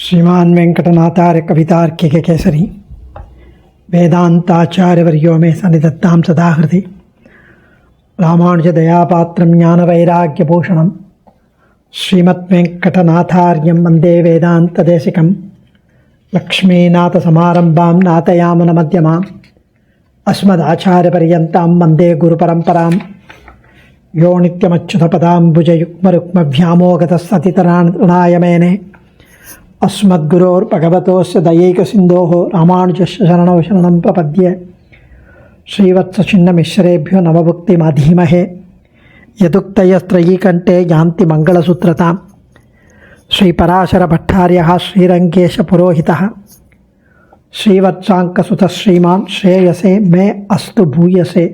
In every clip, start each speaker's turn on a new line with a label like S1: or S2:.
S1: श्रीमान वेंकटनाथार्य कवितार्किक केसरी वेदांताचार्यवर्यो मे सन्निधत्तां सदा हृदि रामानुजदयापात्रं ज्ञानवैराग्यभूषणं श्रीमद्वेंकटनाथार्यं वन्दे वेदान्तदेशिकं लक्ष्मीनाथसमारम्भां नाथयामुनमध्यमाम् अस्मदाचार्यपर्यन्तां वन्दे गुरुपरम्परां यो नित्यमच्युतपदाम्बुजयुग्मरुक्मव्यामोगतस्सतितराणाय मेने अस्मद्गुरोर्भगवतोस्य दयैकसिन्धोः रामानुजस्य शरणौ शरणं प्रपद्ये श्रीवत्सचिन्नमिश्रेभ्यो नवभुक्तिमधीमहे यदुक्तयस्त्रयीकण्ठे यान्ति मङ्गलसूत्रतां श्रीपराशरभट्टार्यः श्रीरङ्गेशपुरोहितः श्रीवत्साङ्कसुतः श्रीमान् श्रेयसे मे अस्तु भूयसे.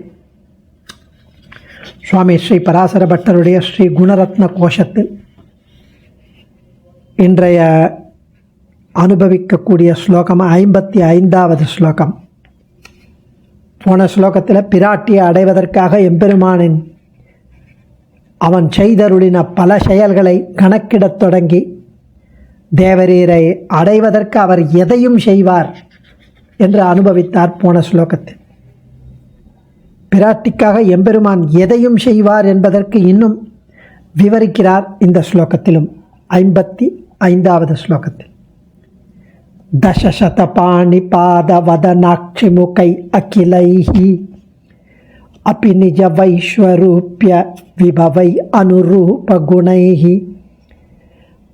S1: சுவாமி ஸ்ரீ பராசர பட்டருடைய ஸ்ரீ குணரத்ன கோஷத்தில் இன்றைய அனுபவிக்கக்கூடிய ஸ்லோகம் 55வது ஸ்லோகம். போன ஸ்லோகத்தில் பிராட்டியை அடைவதற்காக எம்பெருமானின் அவன் செய்தருளின பல செயல்களை கணக்கிடத் தொடங்கி தேவரீரை அடைவதற்கு அவர் எதையும் செய்வார் என்று அனுபவித்தார். போன ஸ்லோகத்தில் பிராட்டிக்காக எம்பெருமான் எதையும் செய்வார் என்பதற்கு இன்னும் விவரிக்கிறார். இந்த ஸ்லோகத்திலும் 55வது ஸ்லோகத்தில் தசசதபாணி பாத வதனாட்சிமுகை அகிலைஹி அபி நிஜ வைஸ்வரூப்ய விபவை அனுரூப குணைஹி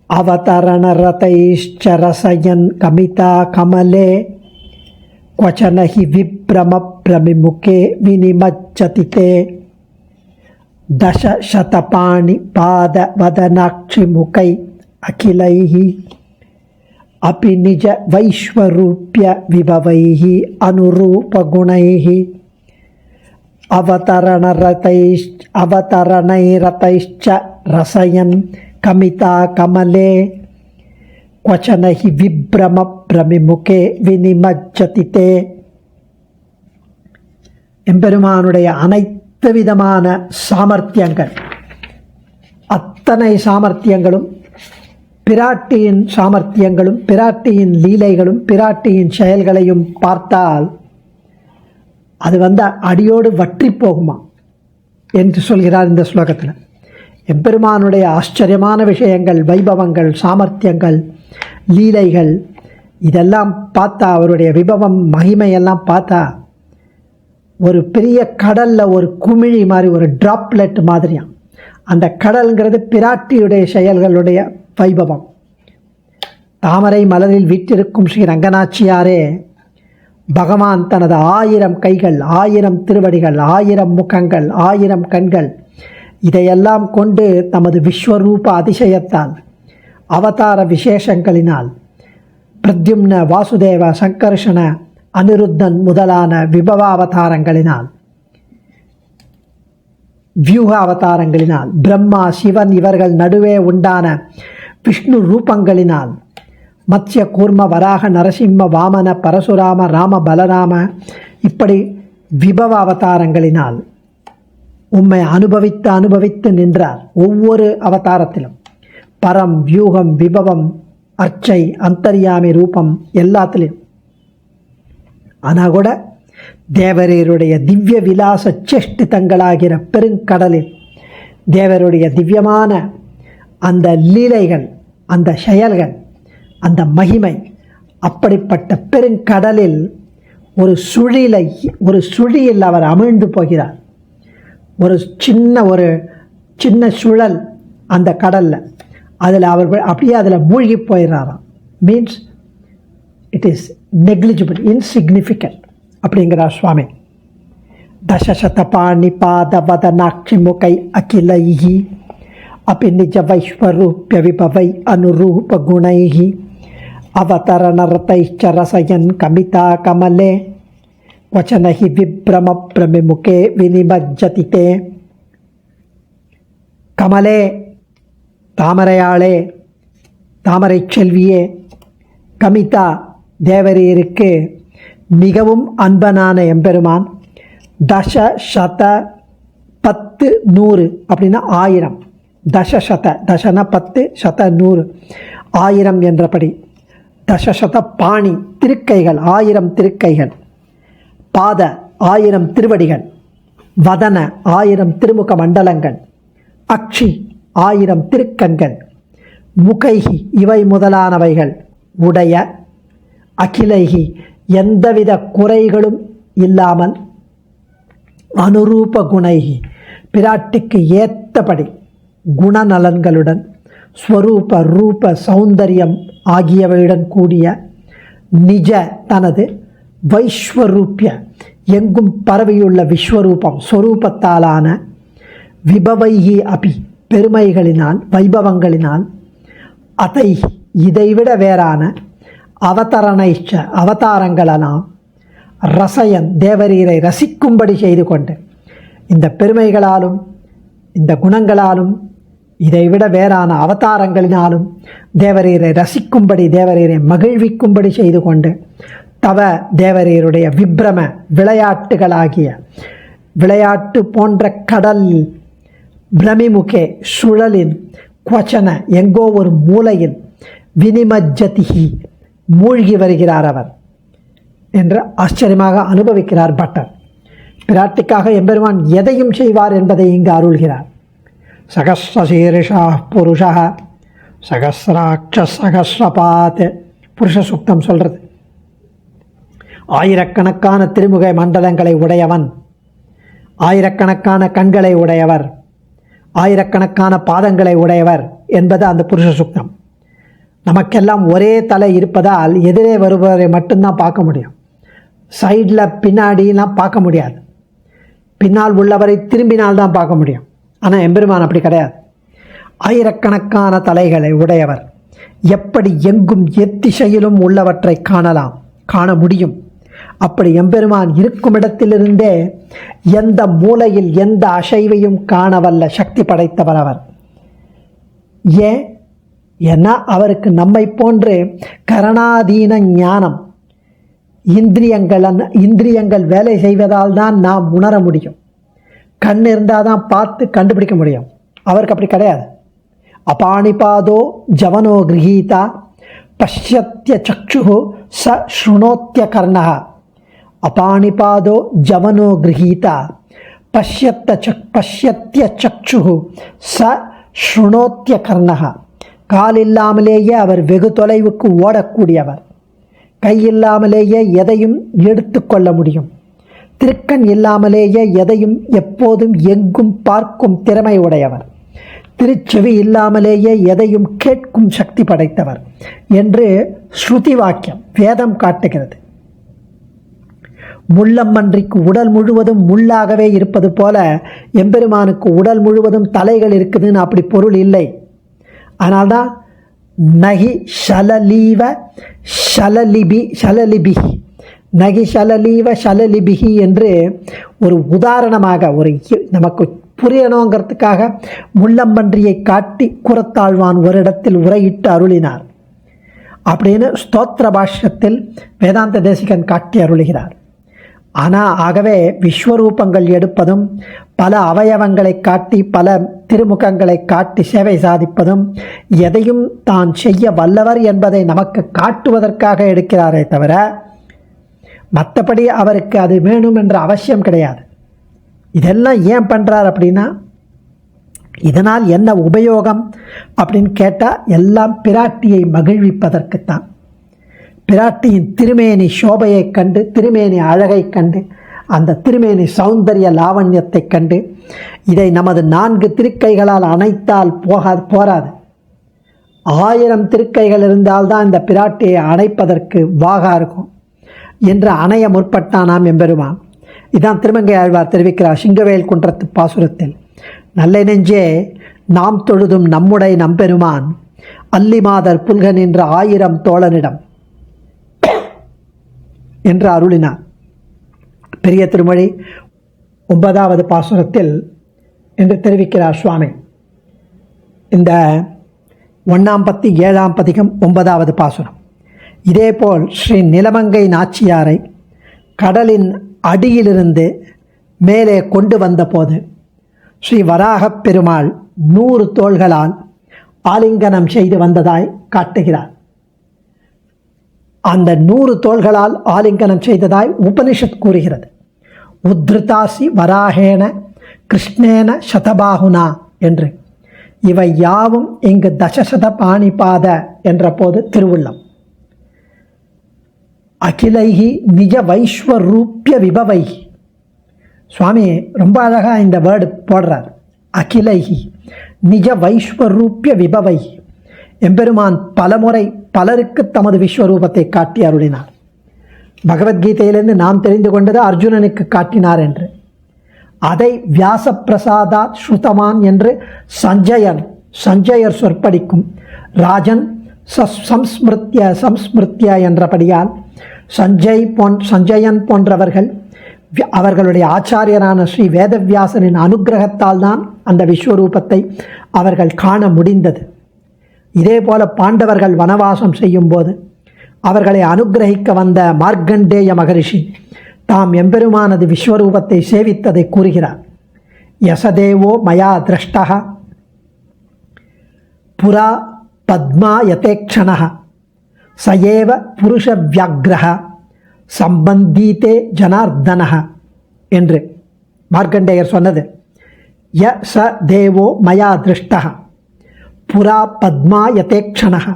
S1: அவதரண ரதைஷ்ச ரசயன் கமிதா கமலே क्वचन हि विभ्रम प्रमिमुखे विनिमज्जति ते दशशतपाणि पादवदनाक्षिमुखै अखिलैः अपि निज वैश्वरूप्य विभवैः अनुरूपगुणैः अवतरणैरतैश्च रसयन् कमिता कमले क्वचन हि विभ्रम பிரமிமுகே வினிமஜ்ஜதிதே. எம்பெருமானுடைய அனைத்து விதமான சாமர்த்தியங்கள், அத்தனை சாமர்த்தியங்களும் பிராட்டியின் சாமர்த்தியங்களும் பிராட்டியின் லீலைகளும் பிராட்டியின் செயல்களையும் பார்த்தால் அது அடியோடு வற்றி போகுமா என்று சொல்கிறார் இந்த ஸ்லோகத்தில். எம்பெருமானுடைய ஆச்சரியமான விஷயங்கள், வைபவங்கள், சாமர்த்தியங்கள், லீலைகள் இதெல்லாம் பார்த்தா, அவருடைய விபவம் மகிமையெல்லாம் பார்த்தா ஒரு பெரிய கடலில் ஒரு குமிழி மாதிரி, ஒரு ட்ராப்லெட் மாதிரியாம். அந்த கடல்ங்கிறது பிராட்டியுடைய செயல்களுடைய வைபவம். தாமரை மலரில் வீற்றிருக்கும் ஸ்ரீ ரங்கநாச்சியாரே பகவான் தனது 1000 கைகள், 1000 திருவடிகள், 1000 முகங்கள், 1000 கண்கள் இதையெல்லாம் கொண்டு தமது விஸ்வரூப அதிசயத்தால், அவதார விசேஷங்களினால், பிரத்யும்ன, வாசுதேவ, சங்கர்ஷண, அனிருத்தன் முதலான விபவாவதாரங்களினால், வியூக அவதாரங்களினால், பிரம்மா, சிவன் இவர்கள் நடுவே உண்டான விஷ்ணு ரூபங்களினால், மத்ய, கூர்ம, வராக, நரசிம்ம, வாமன, பரசுராம, ராம, பலராம இப்படி விபவ அவதாரங்களினால் உம்மை அனுபவித்து நின்றார். ஒவ்வொரு அவதாரத்திலும் பரம், வியூகம், விபவம், அர்ச்சை, அந்தர்யாமி ரூபம் எல்லாத்துலேயும். ஆனால் கூட தேவரீருடைய திவ்ய விலாச சேஷ்டிதங்களாகிற பெருங்கடலில் தேவருடைய திவ்யமான அந்த லீலைகள், அந்த செயல்கள், அந்த மகிமை, அப்படிப்பட்ட பெருங்கடலில் ஒரு சுழியில் அவர் அமிழ்ந்து போகிறார். ஒரு சின்ன சுழல் அந்த கடலில், அதில் அவர் அப்படியே அதில் மூழ்கி போயிடுறாராம். Means it is negligible, insignificant அப்படிங்கிறார் சுவாமி. தசசதபாணி பாதவதனாட்சி முகை அகிலைஹி அபி நிஜ வைஸ்வரூப்ய விபவை அனுரூப குணைஹி அவதரண ரதைஷ்ச ரசயன் கமிதா கமலே வச்சன ஹி விப்ரம பிரமிமுகே வினிமஜ்ஜதி தே. கமலே, தாமரையாளே, தாமரை செல்வியே, கமிதா தேவரீருக்கு மிகவும் அன்பனான எம்பெருமான். தசசத 10 100 அப்படின்னா 1000. தசசத, தசன 10, சத 100, 1000 என்றபடி தசசத பாணி திருக்கைகள் 1000 திருக்கைகள், பாத 1000 திருவடிகள், வதன 1000 திருமுக மண்டலங்கள், அக்ஷி 1000 திருக்கண்கள், முகைகி இவை முதலானவைகள் உடைய, அகிலைகி எந்தவித குறைகளும் இல்லாமல், அனுரூப குணைகி பிராட்டிக்கு ஏற்றபடி குணநலன்களுடன், ஸ்வரூப ரூப சௌந்தரியம் ஆகியவையுடன் கூடிய, நிஜ தனது வைஸ்வரூபிய எங்கும் பரவியுள்ள விஸ்வரூபம் ஸ்வரூபத்தாலான, விபவைகி அபி பெருமைகளினால் வைபவங்களினால், அதை இதைவிட வேறான, அவதரணைச்ச அவதாரங்களெல்லாம் ரசயன் தேவரீரை ரசிக்கும்படி செய்து கொண்டு, இந்த பெருமைகளாலும் இந்த குணங்களாலும் இதைவிட வேறான அவதாரங்களினாலும் தேவரீரை ரசிக்கும்படி தேவரீரை மகிழ்விக்கும்படி செய்து கொண்டு, தவ தேவரீருடைய விப்ரம விளையாட்டுகளாகிய விளையாட்டு போன்ற கடலில் பிரமிமுகே சுழலின் குவச்சன எங்கோ ஒரு மூலையில் வினிமஜ்ஜதிகி மூழ்கி வருகிறார் அவர் என்று ஆச்சரியமாக அனுபவிக்கிறார் பட்டர். பிராட்டிக்காக எம்பெருமான் எதையும் செய்வார் என்பதை இங்கு அருள்கிறார். சகஸ்ரசீரிஷா புருஷா சகஸ்ராட்ச சகஸ்ரபாத் புருஷ சுக்தம் சொல்கிறது. ஆயிரக்கணக்கான திருமுக மண்டலங்களை உடையவன், ஆயிரக்கணக்கான கண்களை உடையவர், ஆயிரக்கணக்கான பாதங்களை உடையவர் என்பது அந்த புருஷ சுக்தம். நமக்கெல்லாம் ஒரே தலை இருப்பதால் எதிரே வருபவரை மட்டும்தான் பார்க்க முடியும். சைடில் பின்னாடிலாம் பார்க்க முடியாது. பின்னால் உள்ளவரை திரும்பினால்தான் பார்க்க முடியும். ஆனால் எம்பெருமான் அப்படி கிடையாது. ஆயிரக்கணக்கான தலைகளை உடையவர். எப்படி எங்கும் எத்திசையிலும் உள்ளவற்றை காண முடியும். அப்படி எம்பெருமான் இருக்கும் இடத்திலிருந்தே எந்த மூலையில் எந்த அசைவையும் காணவல்ல சக்தி படைத்தவர் அவர். ஏன்னா அவருக்கு நம்மை போன்று கரணாதீன ஞானம், இந்திரியங்கள் வேலை செய்வதால் தான் நாம் உணர முடியும். கண் இருந்தால் தான் பார்த்து கண்டுபிடிக்க முடியும். அவருக்கு அப்படி கிடையாது. அபாணிபாதோ ஜவனோ கிரகீதா பஷ்யத்ய சக்ஷு ச ஸ்ருணோத்ய கர்ணா. அபாணிபாதோ ஜவனோ கிரகீதா பஷ்யத்ய சக்ஷு ச ஸ்ருணோத்ய கர்ணா. கால் இல்லாமலேயே அவர் வெகு தொலைவுக்கு ஓடக்கூடியவர். கை இல்லாமலேயே எதையும் எடுத்து கொள்ள முடியும். திருக்கண் இல்லாமலேயே எதையும் எப்போதும் எங்கும் பார்க்கும் திறமை உடையவர். திருச்செவி இல்லாமலேயே எதையும் கேட்கும் சக்தி படைத்தவர் என்று ஸ்ருதி வாக்கியம் வேதம் காட்டுகிறது. முள்ளம்மன்றிக்கு உடல் முழுவதும் முள்ளாகவே இருப்பது போல எம்பெருமானுக்கு உடல் முழுவதும் தலைகள் இருக்குதுன்னு அப்படி பொருள் இல்லை. அதனால்தான் நகி ஷலலீவ ஷலலிபிகி நகி ஷலலீவ ஷலலிபிகி என்று ஒரு உதாரணமாக ஒரு நமக்கு புரியணுங்கிறதுக்காக முள்ளம்பன்றியை காட்டி குரத்தாழ்வான் ஒரு இடத்தில் உரையிட்டு அருளினார் அப்படின்னு ஸ்தோத்திர பாஷ்யத்தில் வேதாந்த தேசிகன் காட்டி அருளுகிறார். ஆனால் ஆகவே விஸ்வரூபங்கள் எடுப்பதும் பல அவயவங்களை காட்டி பல திருமுகங்களை காட்டி சேவை சாதிப்பதும் எதையும் தான் செய்ய வல்லவர் என்பதை நமக்கு காட்டுவதற்காக எடுக்கிறாரே தவிர மற்றபடி அவருக்கு அது வேணும் என்ற அவசியம் கிடையாது. இதெல்லாம் ஏன் பண்ணுறார் அப்படின்னா, இதனால் என்ன உபயோகம் அப்படின்னு கேட்டால் எல்லாம் பிராட்டியை மகிழ்விப்பதற்குத்தான். பிராட்டியின் திருமேனி சோபையை கண்டு, திருமேனி அழகை கண்டு, அந்த திருமேனி சௌந்தரிய லாவண்யத்தை கண்டு, இதை நமது 4 திருக்கைகளால் அணைத்தால் போராது. 1000 திருக்கைகள் இருந்தால்தான் இந்த பிராட்டியை அணைப்பதற்கு வாகா இருக்கும் என்று அணைய முற்பட்டானாம் எம்பெருமான். இதான் திருமங்கை ஆழ்வார் தெரிவிக்கிறார் சிங்கவேல் குன்றத்து பாசுரத்தில். நல்ல நெஞ்சே நாம் தொழுதும் நம்முடைய நம்பெருமான் அல்லிமாதர் புல்கன் என்ற 1000 தோழனிடம் என்று அருளினார். பெரிய திருமொழி 9வது பாசுரத்தில் என்று தெரிவிக்கிறார் சுவாமி. இந்த 1ஆம் பத்தி 7ஆம் பதிகம் 9வது பாசுரம். இதேபோல் ஸ்ரீ நிலமங்கை நாச்சியாரை கடலின் அடியிலிருந்து மேலே கொண்டு வந்தபோது ஸ்ரீ வராகப் பெருமாள் 100 தோள்களால் ஆலிங்கனம் செய்து வந்ததாய் காட்டுகிறார். அந்த 100 தோள்களால் ஆலிங்கனம் செய்ததாய் உபனிஷத் கூறுகிறது. உத்ருதாசி வராகேன கிருஷ்ணேன சதபாகுனா என்று. இவை யாவும் இங்கு தசசத பாணிபாத என்ற போது திருவுள்ளம். அகிலைகி நிஜ வைஸ்வரூபிய விபவைகி. சுவாமி ரொம்ப அழகாக இந்த வேர்டு போடுறார். அகிலைகி நிஜ வைஸ்வரூபிய விபவைகி. எம்பெருமான் பலமுறை பலருக்கு தமது விஸ்வரூபத்தை காட்டி அருளினார். பகவத்கீதையிலிருந்து நாம் தெரிந்து கொண்டது அர்ஜுனனுக்கு காட்டினார் என்று. அதை வியாச பிரசாதாத் ஸ்ருதமான் என்று சஞ்சயர் சொற்படிக்கும் ராஜன் சம்ஸ்மிருத்ய என்றபடியால் சஞ்சயன் போன்றவர்கள் அவர்களுடைய ஆச்சாரியரான ஸ்ரீ வேதவியாசனின் அனுக்கிரகத்தால் தான் அந்த விஸ்வரூபத்தை அவர்கள் காண முடிந்தது. இதே போல பாண்டவர்கள் வனவாசம் செய்யும் போது அவர்களை அனுக்கிரகிக்க வந்த மார்க்கண்டேய மகரிஷி தாம் எம்பெருமானது விஸ்வரூபத்தை சேவித்ததை கூறுகிறார். யசதேவோ மயா திரஷ்டः புரா பத்மா யதேக்ஷணः சயேவ புருஷ வியாக்ரஹ சம்பந்தீதே ஜனார்தனஹ என்று மார்க்கண்டேயர் சொன்னது. ய ச தேவோ மயா திருஷ்டः புரா பத்மா யதேக்ஷணः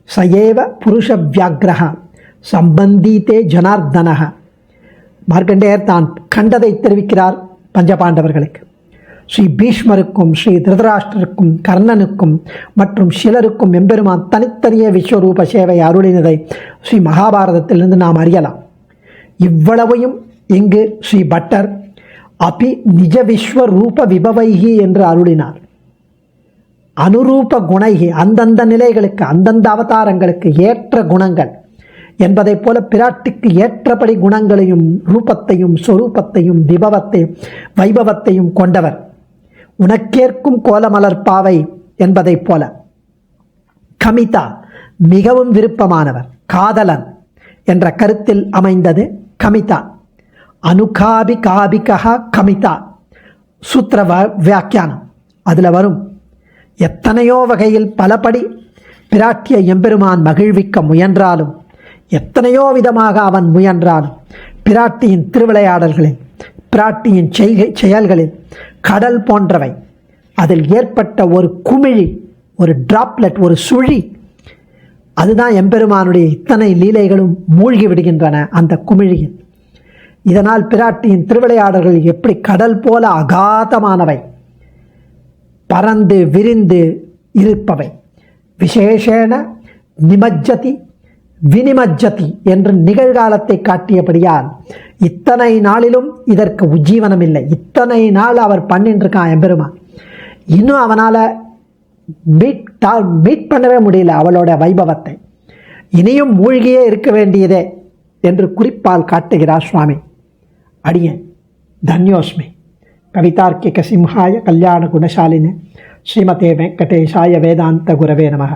S1: சயேவ புருஷ வியாக்ரஹ சம்பந்தீதே ஜனார்தனஹ. மார்க்கண்டேயர் தான் கண்டதை தெரிவிக்கிறார் பஞ்சபாண்டவர்களுக்கு. ஸ்ரீ பீஷ்மருக்கும் ஸ்ரீ திருதராஷ்டருக்கும் கர்ணனுக்கும் மற்றும் சிலருக்கும் எம்பெருமான் தனித்தனிய விஸ்வரூப சேவை அருளினதை ஸ்ரீ மகாபாரதத்திலிருந்து நாம் அறியலாம். இவ்வளவையும் இங்கு ஸ்ரீ பட்டர் அபி நிஜ விஸ்வரூப விபவைகி என்று அருளினார். அனுரூப குணைகி, அந்தந்த நிலைகளுக்கு அந்தந்த அவதாரங்களுக்கு ஏற்ற குணங்கள் என்பதைப் போல பிராட்டிக்கு ஏற்றபடி குணங்களையும் ரூபத்தையும் சொரூபத்தையும் விபவத்தையும் வைபவத்தையும் கொண்டவர். உனக்கேற்கும் கோலமலர்பாவை என்பதைப் போல கமிதா மிகவும் விருப்பமானவர், காதலன் என்ற கருத்தில் அமைந்தது கமிதா. அனுகாபி காபிகா கமிதா சூத்திர வியாக்கியானம் அதில் வரும். எத்தனையோ வகையில் பலபடி பிராட்டியை எம்பெருமான் மகிழ்விக்க முயன்றாலும், எத்தனையோ விதமாக அவன் முயன்றாலும், பிராட்டியின் திருவிளையாடல்களில் பிராட்டியின் செயல்களில் கடல் போன்றவை, அதில் ஏற்பட்ட ஒரு குமிழி, ஒரு டிராப்லெட், ஒரு சுழி, அதுதான் எம்பெருமானுடைய இத்தனை லீலைகளும் மூழ்கி விடுகின்றன அந்த குமிழியில். இதனால் பிராட்டியின் திருவிளையாடல்கள் எப்படி கடல் போல அகாதமானவை, பறந்து விரிந்து இருப்பவை. விசேஷேன நிமஜ்ஜதி வினிமஜ்ஜதி என்று நிகழ்காலத்தை காட்டியபடியால் இத்தனை நாளிலும் இதற்கு உஜ்ஜீவனம் இல்லை. இத்தனை நாள் அவர் பண்ணிட்டு இருக்கான் எம்பெருமான். இன்னும் அவனால் மீட் பண்ணவே முடியல அவளோட வைபவத்தை. இனியும் மூழ்கியே இருக்க வேண்டியதே என்று குறிப்பால் காட்டுகிறார் சுவாமி. அடியேன் தன்யோஸ்மி. கவிதார்க்கிக சிம்ஹாய கல்யாண குணசாலினே ஸ்ரீமதே வெங்கடேஷாய வேதாந்த குரவே நமः.